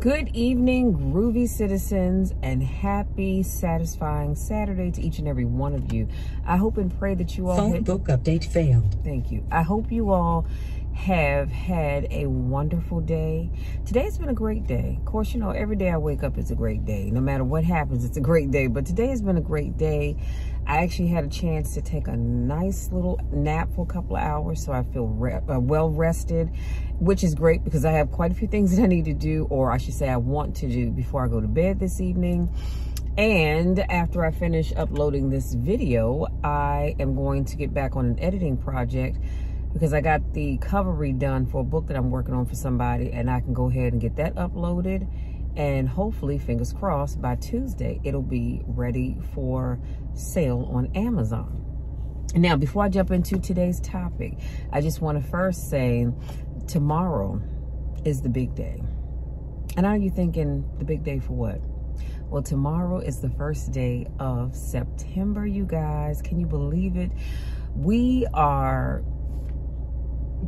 Good evening, groovy citizens, and happy, satisfying Saturday to each and every one of you. I hope and pray that you all... Phone book update failed. Thank you. I hope you all have had a wonderful day. Today's been a great day. Of course, you know, every day I wake up, it's a great day. No matter what happens, it's a great day. But today has been a great day. I actually had a chance to take a nice little nap for a couple of hours, so I feel well rested, which is great because I have quite a few things that I need to do, or I should say I want to do before I go to bed this evening. And after I finish uploading this video, I am going to get back on an editing project because I got the cover redone for a book that I'm working on for somebody, and I can go ahead and get that uploaded. And hopefully, fingers crossed, by Tuesday, it'll be ready for sale on Amazon. Now, before I jump into today's topic, I just want to first say tomorrow is the big day. And are you thinking the big day for what? Well, tomorrow is the first day of September, you guys. Can you believe it?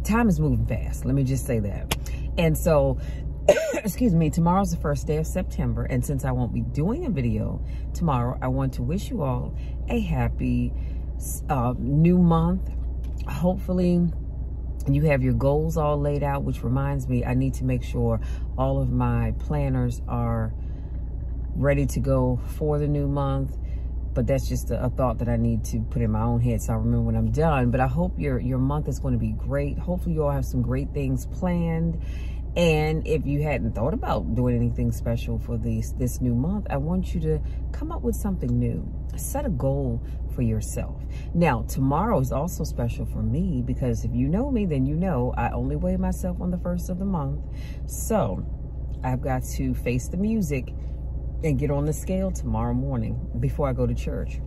Time is moving fast. Let me just say that. And so, excuse me, tomorrow's the first day of September. And since I won't be doing a video tomorrow, I want to wish you all a happy new month. Hopefully you have your goals all laid out, which reminds me, I need to make sure all of my planners are ready to go for the new month. But that's just a thought that I need to put in my own head so I remember when I'm done. But I hope your month is going to be great. Hopefully you all have some great things planned. And if you hadn't thought about doing anything special for this new month, I want you to come up with something new. Set a goal for yourself. Now, tomorrow is also special for me because if you know me, then you know I only weigh myself on the first of the month. So I've got to face the music and get on the scale tomorrow morning before I go to church.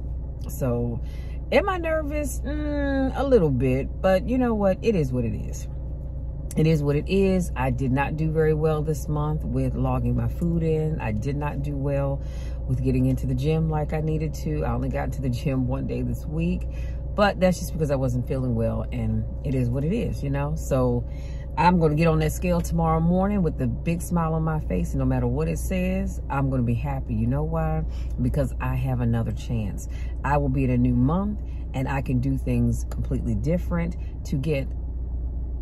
So am I nervous? A little bit, but you know what? It is what it is. It is what it is. I did not do very well this month with logging my food in. I did not do well with getting into the gym like I needed to. I only got into the gym one day this week, but that's just because I wasn't feeling well, and it is what it is, you know? So I'm going to get on that scale tomorrow morning with the big smile on my face, and no matter what it says, I'm going to be happy. You know why? Because I have another chance. I will be in a new month, and I can do things completely different to get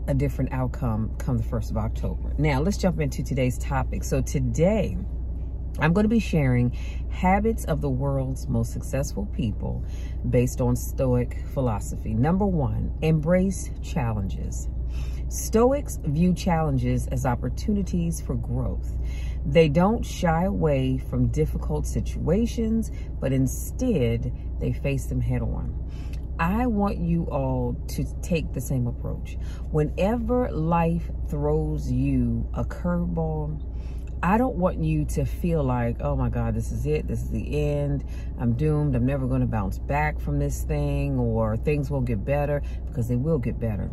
a different outcome come the 1st of October. Now, let's jump into today's topic. So today, I'm going to be sharing habits of the world's most successful people based on Stoic philosophy. Number 1, embrace challenges. Stoics view challenges as opportunities for growth. They don't shy away from difficult situations, but instead they face them head on. I want you all to take the same approach. Whenever life throws you a curveball, I don't want you to feel like, oh my God, this is it. This is the end. I'm doomed. I'm never going to bounce back from this thing, or things will get better, because they will get better.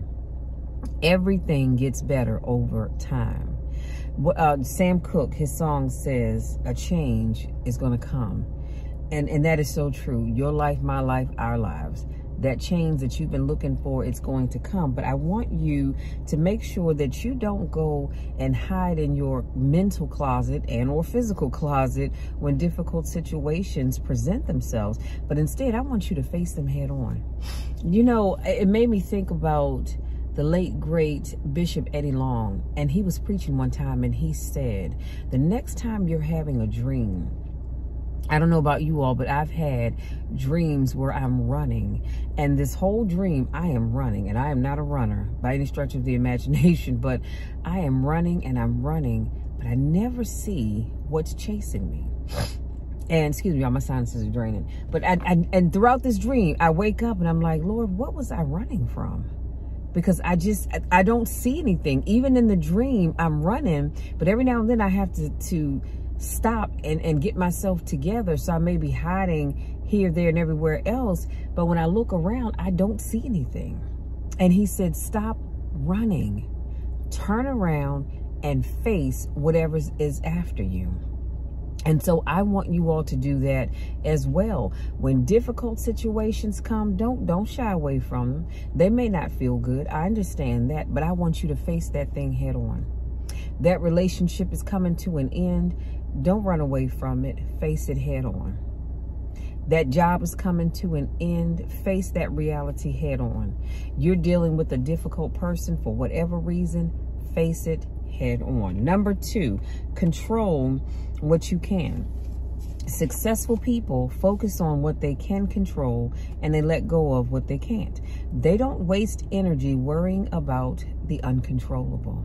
Everything gets better over time. Sam Cooke, his song says, a change is going to come. And that is so true. Your life, my life, our lives. That change that you've been looking for, it's going to come. But I want you to make sure that you don't go and hide in your mental closet and or physical closet when difficult situations present themselves. But instead, I want you to face them head on. You know, it made me think about the late, great Bishop Eddie Long. And he was preaching one time, and he said, the next time you're having a dream, I don't know about you all, but I've had dreams where I'm running, and this whole dream I am running, and I am not a runner by any stretch of the imagination, but I am running and I'm running, but I never see what's chasing me. And excuse me, all my sinuses are draining. But and throughout this dream, I wake up and I'm like, Lord, what was I running from? Because I don't see anything. Even in the dream, I'm running, but every now and then I have to stop and get myself together. So I may be hiding here, there, and everywhere else, but when I look around, I don't see anything. And he said, stop running, turn around and face whatever is after you. And so I want you all to do that as well. When difficult situations come, don't shy away from them. They may not feel good. I understand that, but I want you to face that thing head on. That relationship is coming to an end. Don't run away from it. Face it head on. That job is coming to an end. Face that reality head on. You're dealing with a difficult person for whatever reason. Face it head on. Number 2, control what you can. Successful people focus on what they can control and they let go of what they can't. They don't waste energy worrying about the uncontrollable.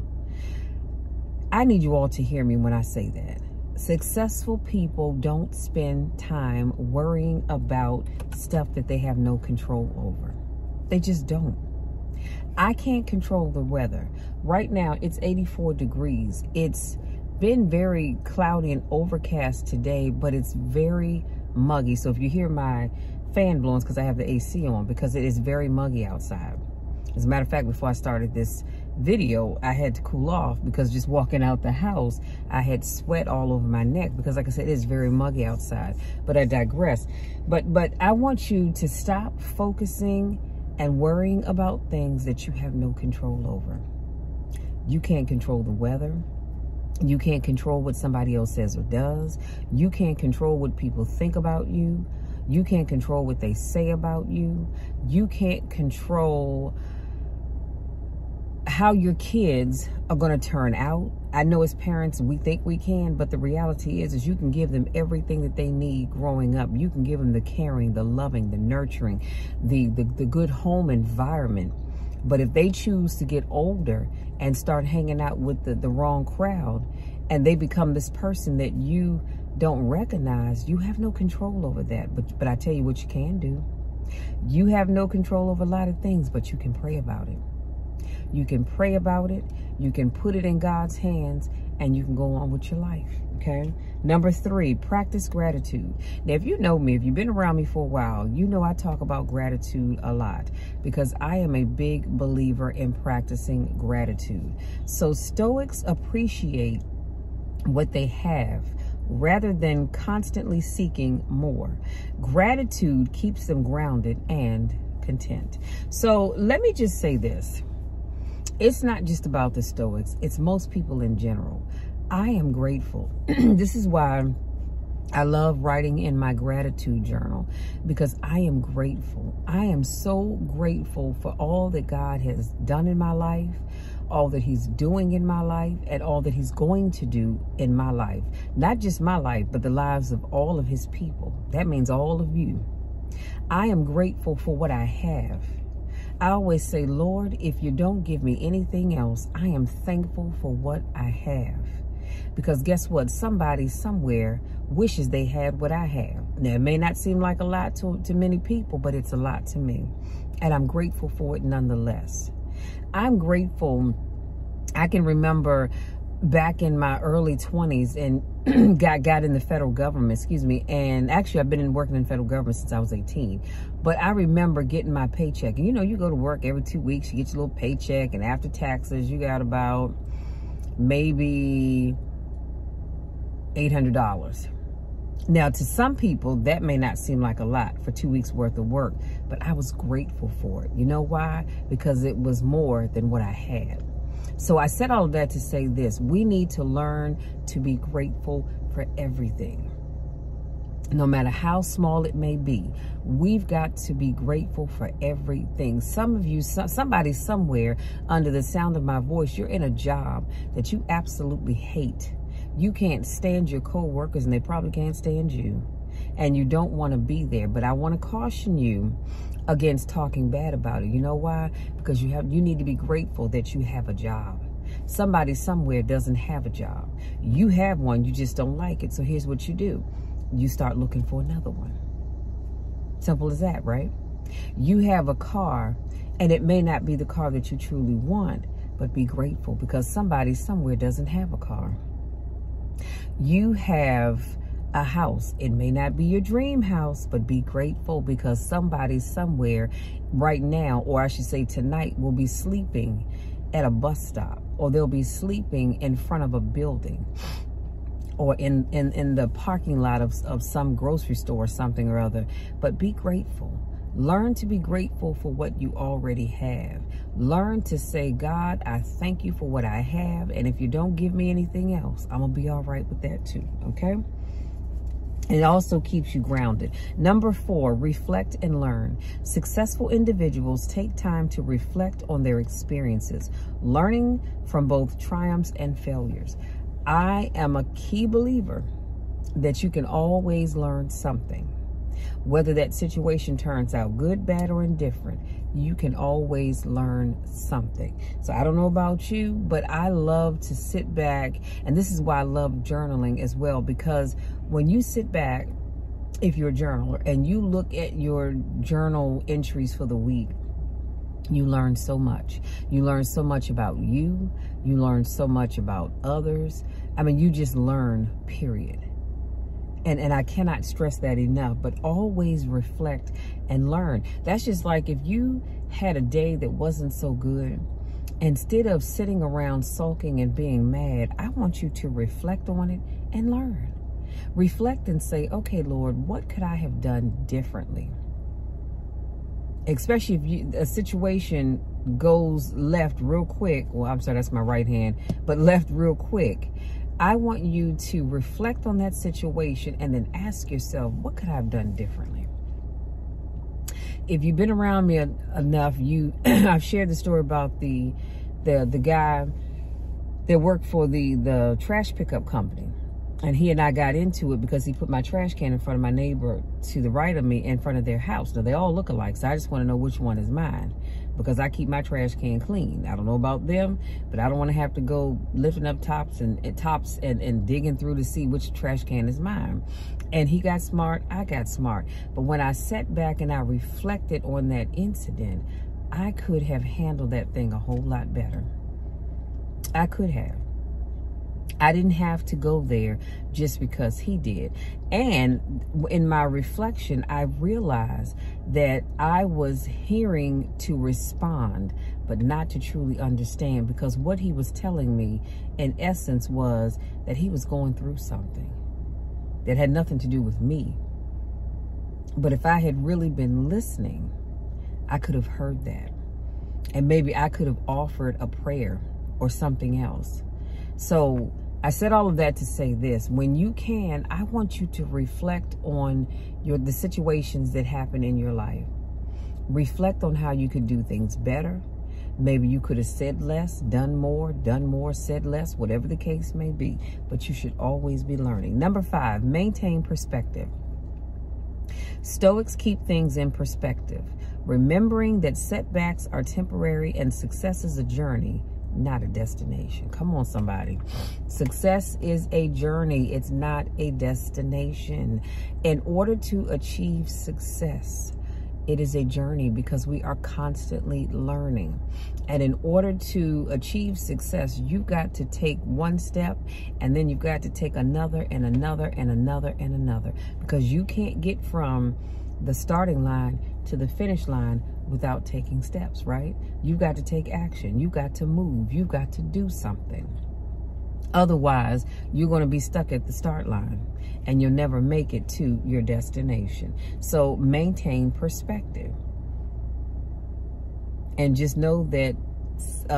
I need you all to hear me when I say that. Successful people don't spend time worrying about stuff that they have no control over. They just don't. I can't control the weather. Right now, it's 84 degrees. It's been very cloudy and overcast today, but it's very muggy. So if you hear my fan blowing, it's because I have the AC on, because it is very muggy outside. As a matter of fact, before I started this video, I had to cool off because just walking out the house, I had sweat all over my neck because, like I said, it is very muggy outside. But I digress. But I want you to stop focusing and worrying about things that you have no control over. You can't control the weather. You can't control what somebody else says or does. You can't control what people think about you. You can't control what they say about you. You can't control how your kids are going to turn out. I know as parents, we think we can, but the reality is you can give them everything that they need growing up. You can give them the caring, the loving, the nurturing, the good home environment. But if they choose to get older and start hanging out with the wrong crowd, and they become this person that you don't recognize, you have no control over that. But I tell you what you can do. You have no control over a lot of things, but you can pray about it. You can pray about it. You can put it in God's hands, and you can go on with your life, okay? Number 3, practice gratitude. Now, if you know me, if you've been around me for a while, you know I talk about gratitude a lot because I am a big believer in practicing gratitude. So Stoics appreciate what they have rather than constantly seeking more. Gratitude keeps them grounded and content. So let me just say this. It's not just about the Stoics. It's most people in general. I am grateful. This is why I love writing in my gratitude journal, because I am grateful. I am so grateful for all that God has done in my life, all that he's doing in my life, and all that he's going to do in my life. Not just my life, but the lives of all of his people. That means all of you. I am grateful for what I have. I always say, Lord, if you don't give me anything else, I am thankful for what I have. Because guess what? Somebody somewhere wishes they had what I have. Now, it may not seem like a lot to many people, but it's a lot to me. And I'm grateful for it nonetheless. I'm grateful. I can remember back in my early 20s and got in the federal government, and actually I've been working in the federal government since I was 18. But I remember getting my paycheck, and you know, you go to work every 2 weeks, you get your little paycheck, and after taxes, you got about maybe $800. Now, to some people, that may not seem like a lot for 2 weeks worth of work, but I was grateful for it. You know why? Because it was more than what I had. So I said all of that to say this. We need to learn to be grateful for everything. No matter how small it may be, we've got to be grateful for everything. Some of you, somebody somewhere under the sound of my voice, you're in a job that you absolutely hate. You can't stand your co-workers and they probably can't stand you. And you don't want to be there. But I want to caution you against talking bad about it. You know why? Because you need to be grateful that you have a job. Somebody somewhere doesn't have a job. You have one, you just don't like it. So here's what you do. You start looking for another one. Simple as that, right? You have a car, and it may not be the car that you truly want, but be grateful because somebody somewhere doesn't have a car. You have a house. It may not be your dream house, but be grateful because somebody somewhere right now, or I should say tonight, will be sleeping at a bus stop, or they'll be sleeping in front of a building, or in the parking lot of some grocery store or something or other. But be grateful. Learn to be grateful for what you already have. Learn to say, God, I thank you for what I have. And if you don't give me anything else, I'm going to be all right with that too. Okay? It also keeps you grounded. Number 4, reflect and learn. Successful individuals take time to reflect on their experiences, learning from both triumphs and failures. I am a key believer that you can always learn something. Whether that situation turns out good, bad, or indifferent, you can always learn something. So I don't know about you, but I love to sit back, and this is why I love journaling as well, because when you sit back, if you're a journaler, and you look at your journal entries for the week, you learn so much. You learn so much about you. You learn so much about others. I mean, you just learn, period. And I cannot stress that enough, but always reflect and learn. That's just like if you had a day that wasn't so good, instead of sitting around sulking and being mad, I want you to reflect on it and learn. Reflect and say, okay, Lord, what could I have done differently? Especially if a situation goes left real quick. Well, I'm sorry, that's my right hand, but left real quick. I want you to reflect on that situation and then ask yourself, what could I have done differently? If you've been around me enough, I've shared the story about the guy that worked for the trash pickup company. And he and I got into it because he put my trash can in front of my neighbor to the right of me in front of their house. Now, they all look alike, so I just want to know which one is mine because I keep my trash can clean. I don't know about them, but I don't want to have to go lifting up tops and digging through to see which trash can is mine. And he got smart, I got smart. But when I sat back and I reflected on that incident, I could have handled that thing a whole lot better. I could have. I didn't have to go there just because he did. And in my reflection, I realized that I was hearing to respond, but not to truly understand, because what he was telling me, in essence, was that he was going through something that had nothing to do with me. But if I had really been listening, I could have heard that. And maybe I could have offered a prayer or something else. So I said all of that to say this. When you can, I want you to reflect on the situations that happen in your life. Reflect on how you could do things better. Maybe you could have said less, done more, said less, whatever the case may be. But you should always be learning. Number 5, maintain perspective. Stoics keep things in perspective, remembering that setbacks are temporary and success is a journey, not a destination. Come on, somebody. Success is a journey. It's not a destination. In order to achieve success, it is a journey because we are constantly learning. And in order to achieve success, you've got to take one step and then you've got to take another and another and another and another, because you can't get from the starting line to the finish line without taking steps, right? You've got to take action. You've got to move. You've got to do something. Otherwise, you're going to be stuck at the start line and you'll never make it to your destination. So maintain perspective. And just know that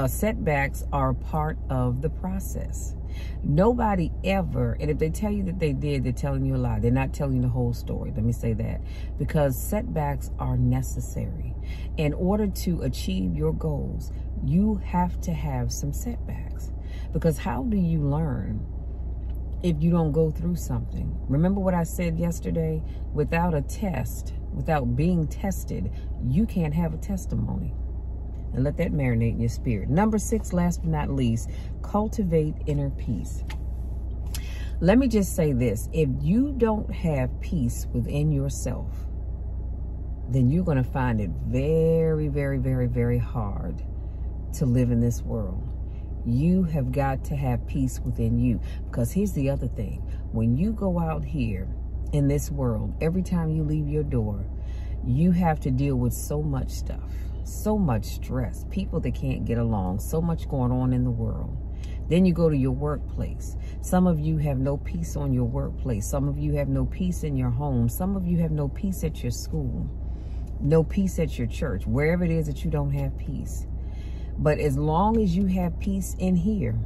setbacks are a part of the process. Nobody ever, and if they tell you that they did, they're telling you a lie. They're not telling you the whole story. Let me say that. Because setbacks are necessary. In order to achieve your goals, you have to have some setbacks. Because how do you learn if you don't go through something? Remember what I said yesterday? Without a test, without being tested, you can't have a testimony. And let that marinate in your spirit. Number 6, last but not least, cultivate inner peace. Let me just say this. If you don't have peace within yourself, then you're going to find it very, very, very, very hard to live in this world. You have got to have peace within you. Because here's the other thing. When you go out here in this world, every time you leave your door, you have to deal with so much stuff. So much stress, people that can't get along, so much going on in the world. Then you go to your workplace. Some of you have no peace on your workplace. Some of you have no peace in your home. Some of you have no peace at your school. no peace at your church, wherever it is that you don't have peace. But as long as you have peace in here,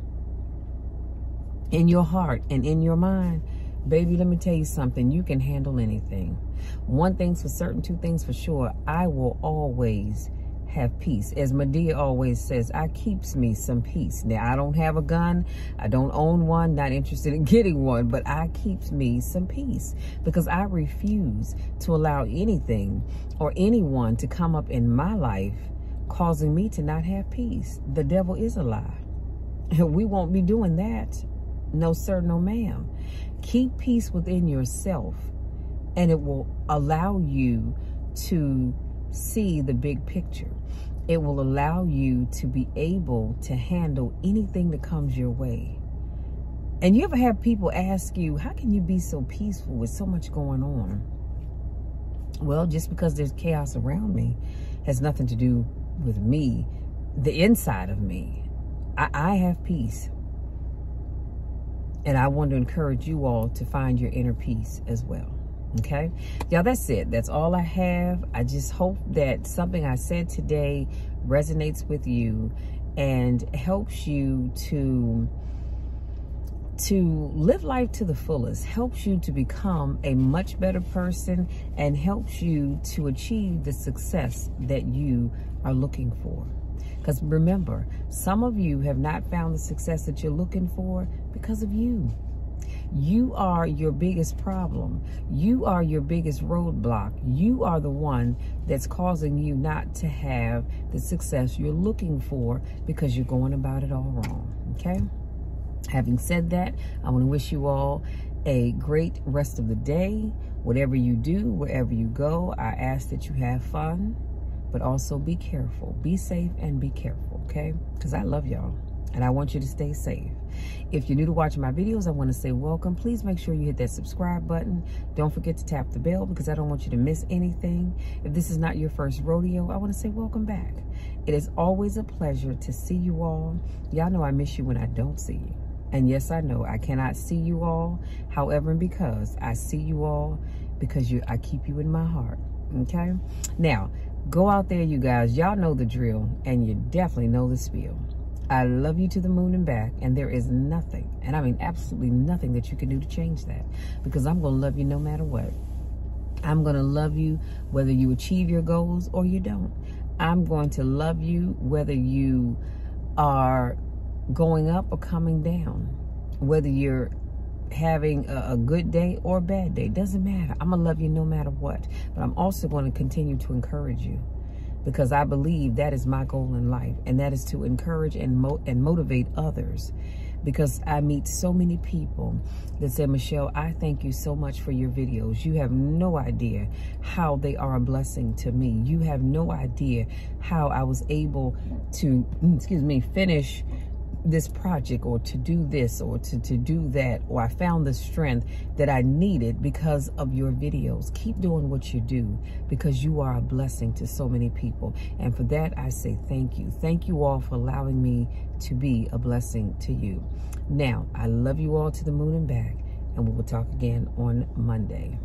in your heart and in your mind, baby, let me tell you something, you can handle anything. One thing's for certain, two things for sure, I will always have peace. As Medea always says, I keeps me some peace. Now, I don't have a gun, I don't own one, not interested in getting one, but I keeps me some peace because I refuse to allow anything or anyone to come up in my life causing me to not have peace. The devil is a lie. We won't be doing that. No, sir, no, ma'am. Keep peace within yourself, and it will allow you to see the big picture. It will allow you to be able to handle anything that comes your way. And you ever have people ask you, how can you be so peaceful with so much going on? Well, just because there's chaos around me has nothing to do with me, the inside of me. I have peace. And I want to encourage you all to find your inner peace as well. Okay, y'all, that's it. That's all I have. I just hope that something I said today resonates with you and helps you to live life to the fullest, helps you to become a much better person, and helps you to achieve the success that you are looking for. Because remember, some of you have not found the success that you're looking for because of you. You are your biggest problem. You are your biggest roadblock. You are the one that's causing you not to have the success you're looking for because you're going about it all wrong. Okay? Having said that, I want to wish you all a great rest of the day. Whatever you do, wherever you go, I ask that you have fun, but also be careful. Be safe and be careful, okay? Because I love y'all and I want you to stay safe. If you're new to watching my videos, I want to say welcome. Please make sure you hit that subscribe button. Don't forget to tap the bell because I don't want you to miss anything. If this is not your first rodeo, I want to say welcome back. It is always a pleasure to see you all. Y'all know I miss you when I don't see you. And yes, I know I cannot see you all. However, and because I see you all, because I keep you in my heart, okay? Now, go out there, you guys. Y'all know the drill, and you definitely know the spiel. I love you to the moon and back, and there is nothing, and I mean absolutely nothing that you can do to change that, because I'm going to love you no matter what. I'm going to love you whether you achieve your goals or you don't. I'm going to love you whether you are going up or coming down, whether you're having a good day or a bad day. Doesn't matter. I'm going to love you no matter what, but I'm also going to continue to encourage you. Because I believe that is my goal in life, and that is to encourage and motivate others. Because I meet so many people that say, Michelle, I thank you so much for your videos. You have no idea how they are a blessing to me. You have no idea how I was able to, finish this project, or to do this, or to do that, or I found the strength that I needed because of your videos. Keep doing what you do, because you are a blessing to so many people. And for that, I say thank you. Thank you all for allowing me to be a blessing to you. Now, I love you all to the moon and back, and we will talk again on Monday.